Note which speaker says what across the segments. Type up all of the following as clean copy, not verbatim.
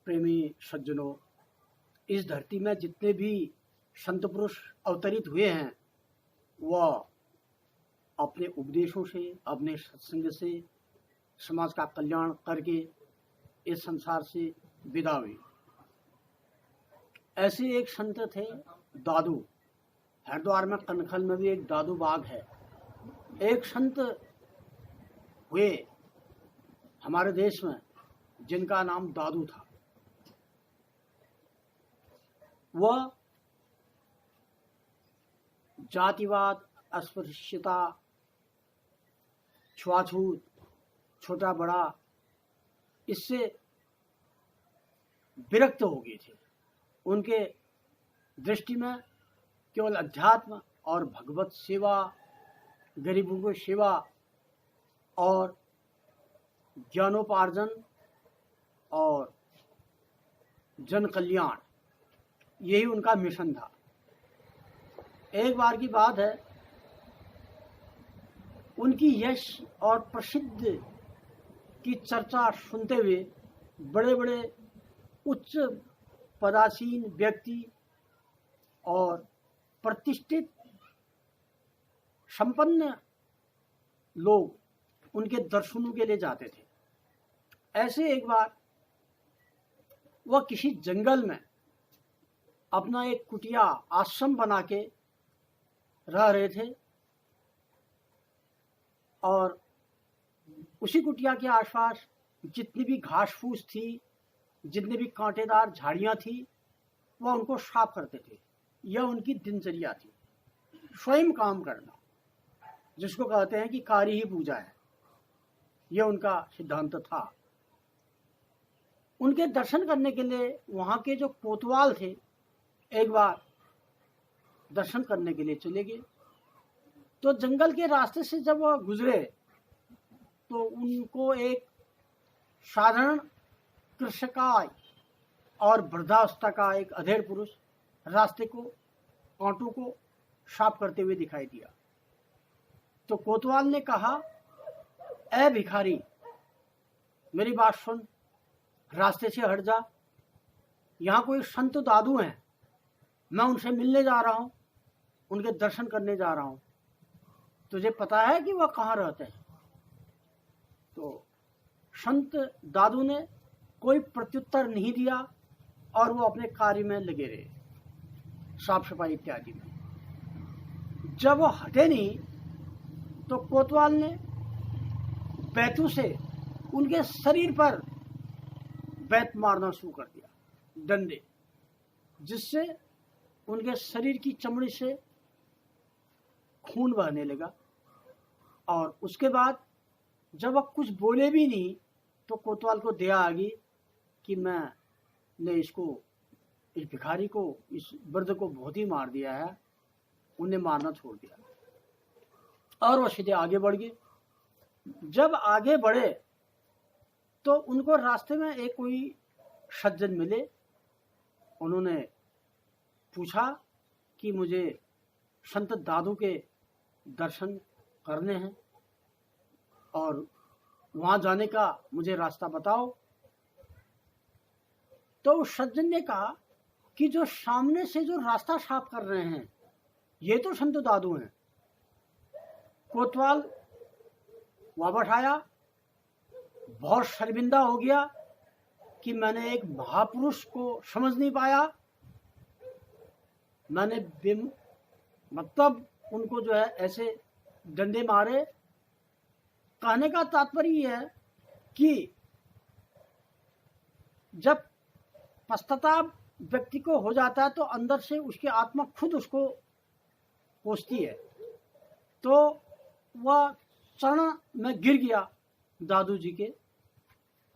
Speaker 1: प्रेमी सज्जनों, इस धरती में जितने भी संत पुरुष अवतरित हुए हैं वह अपने उपदेशों से, अपने सत्संग से समाज का कल्याण करके इस संसार से विदा हुए। ऐसे एक संत थे दादू। हरिद्वार में कनखल में भी एक दादू बाग है। एक संत हुए हमारे देश में जिनका नाम दादू था। वह जातिवाद, अस्पृश्यता, छुआछूत, छोटा बड़ा, इससे विरक्त हो गए थे। उनके दृष्टि में केवल अध्यात्म और भगवत सेवा, गरीबों की सेवा और ज्ञानोपार्जन और जन कल्याण, यही उनका मिशन था। एक बार की बात है, उनकी यश और प्रसिद्ध की चर्चा सुनते हुए बड़े बड़े उच्च पदासीन व्यक्ति और प्रतिष्ठित संपन्न लोग उनके दर्शनों के लिए जाते थे। ऐसे एक बार वह किसी जंगल में अपना एक कुटिया आश्रम बना के रह रहे थे और उसी कुटिया के आसपास जितनी भी घास फूस थी, जितनी भी कांटेदार झाड़ियां थी, वह उनको साफ करते थे। यह उनकी दिनचर्या थी, स्वयं काम करना, जिसको कहते हैं कि कार्य ही पूजा है। यह उनका सिद्धांत था। उनके दर्शन करने के लिए वहां के जो कोतवाल थे एक बार दर्शन करने के लिए चले गए। तो जंगल के रास्ते से जब वह गुजरे तो उनको एक साधारण कृषकाय और वृद्धावस्था का एक अधेड़ पुरुष रास्ते को, कांटों को साफ करते हुए दिखाई दिया। तो कोतवाल ने कहा, ए भिखारी, मेरी बात सुन, रास्ते से हट जा। यहाँ कोई संत दादू हैं, मैं उनसे मिलने जा रहा हूँ, उनके दर्शन करने जा रहा हूँ। तुझे पता है कि वह कहाँ रहते हैं? तो संत दादू ने कोई प्रत्युत्तर नहीं दिया और वो अपने कार्य में लगे रहे, साफ सफाई इत्यादि में। जब वो हटे नहीं तो कोतवाल ने बैतू से उनके शरीर पर बैत मारना शुरू कर दिया, डंडे, जिससे उनके शरीर की चमड़ी से खून बहने लगा। और उसके बाद जब वह कुछ बोले भी नहीं तो कोतवाल को दया आ गई कि मैंने इसको, इस भिखारी को, इस वृद्ध को बहुत ही मार दिया है। उन्हें मारना छोड़ दिया और वो सीधे आगे बढ़ गए। जब आगे बढ़े तो उनको रास्ते में एक कोई सज्जन मिले। उन्होंने पूछा कि मुझे संत दादू के दर्शन करने हैं और वहां जाने का मुझे रास्ता बताओ। तो उस सज्जन ने कहा कि जो सामने से जो रास्ता साफ कर रहे हैं ये तो संत दादू हैं। कोतवाल वापस आया, बहुत शर्मिंदा हो गया कि मैंने एक महापुरुष को समझ नहीं पाया। मैंने मतलब उनको जो है ऐसे डंडे मारे। कहने का तात्पर्य यह है कि जब पश्चाताप व्यक्ति को हो जाता है तो अंदर से उसकी आत्मा खुद उसको कोसती है। तो वह चरण में गिर गया दादू जी के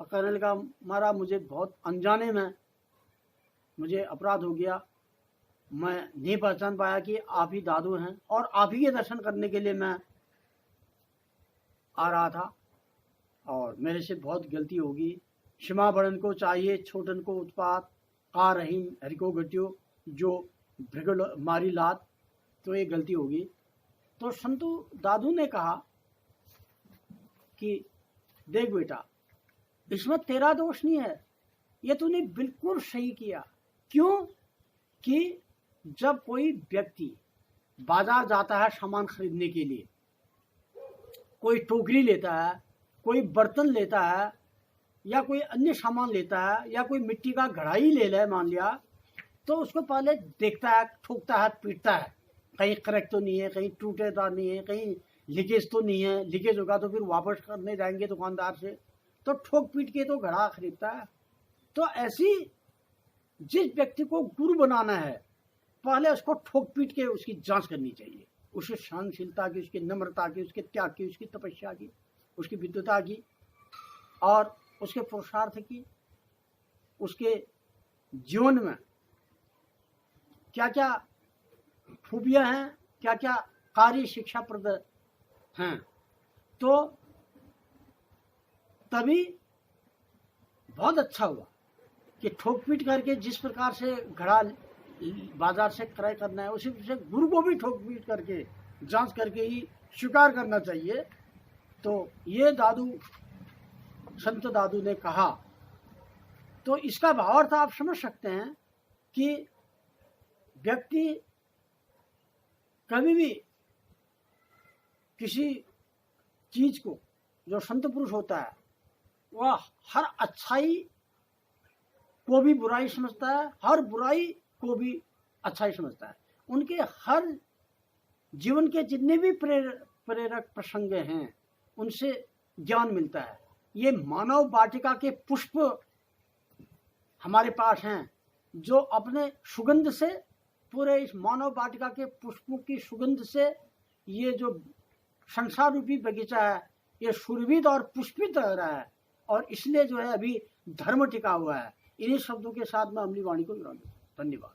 Speaker 1: और कहने लगा, मारा मुझे बहुत अनजाने में मुझे अपराध हो गया, मैं नहीं पहचान पाया कि आप ही दादू हैं और आप ही के दर्शन करने के लिए मैं आ रहा था और मेरे से बहुत गलती होगी। क्षमा बड़न को चाहिए, छोटन को उत्पात, का रहीम हरिको घटियो, जो भृगल मारी लात, तो ये गलती होगी। तो संतु दादू ने कहा कि देख बेटा, इसमें तेरा दोष नहीं है, ये तूने बिल्कुल सही किया। क्यों कि जब कोई व्यक्ति बाजार जाता है सामान खरीदने के लिए, कोई टोकरी लेता है, कोई बर्तन लेता है, या कोई अन्य सामान लेता है, या कोई मिट्टी का घड़ाई ले ले मान लिया, तो उसको पहले देखता है, ठोकता है, पीटता है, कहीं क्रैक तो नहीं है, कहीं टूटेदार नहीं है, कहीं लीकेज तो नहीं है। लीकेज होगा तो फिर वापस करने जाएंगे दुकानदार से, तो ठोक पीट के तो घड़ा खरीदता है। तो ऐसी जिस व्यक्ति को गुरु बनाना है, पहले उसको ठोक पीट के उसकी जांच करनी चाहिए, उसकी सहनशीलता की, उसकी नम्रता की, उसके त्याग की, उसकी तपस्या की, उसकी विद्वता की, और उसके पुरुषार्थ की, उसके जीवन में क्या क्या खूबियां हैं, क्या क्या कार्य शिक्षाप्रद हैं। तो तभी बहुत अच्छा हुआ कि ठोक पीट करके जिस प्रकार से घड़ा बाजार से क्रय करना है, उसी से गुरु को भी ठोक पीट करके जांच करके ही स्वीकार करना चाहिए। तो ये दादू, संत दादू ने कहा। तो इसका भावार्थ आप समझ सकते हैं कि व्यक्ति कभी भी किसी चीज को, जो संत पुरुष होता है, वह हर अच्छाई को भी बुराई समझता है, हर बुराई को भी अच्छाई समझता है। उनके हर जीवन के जितने भी प्रेरक प्रसंग हैं, उनसे ज्ञान मिलता है। ये मानव वाटिका के पुष्प हमारे पास हैं, जो अपने सुगंध से, पूरे इस मानव वाटिका के पुष्पों की सुगंध से ये जो संसार रूपी बगीचा है, ये सुरभित और पुष्पित रह रहा है। और इसलिए जो है अभी धर्म टिका हुआ है। इन्हीं शब्दों के साथ मैं अपनी वाणी को विराम देता हूं। धन्यवाद।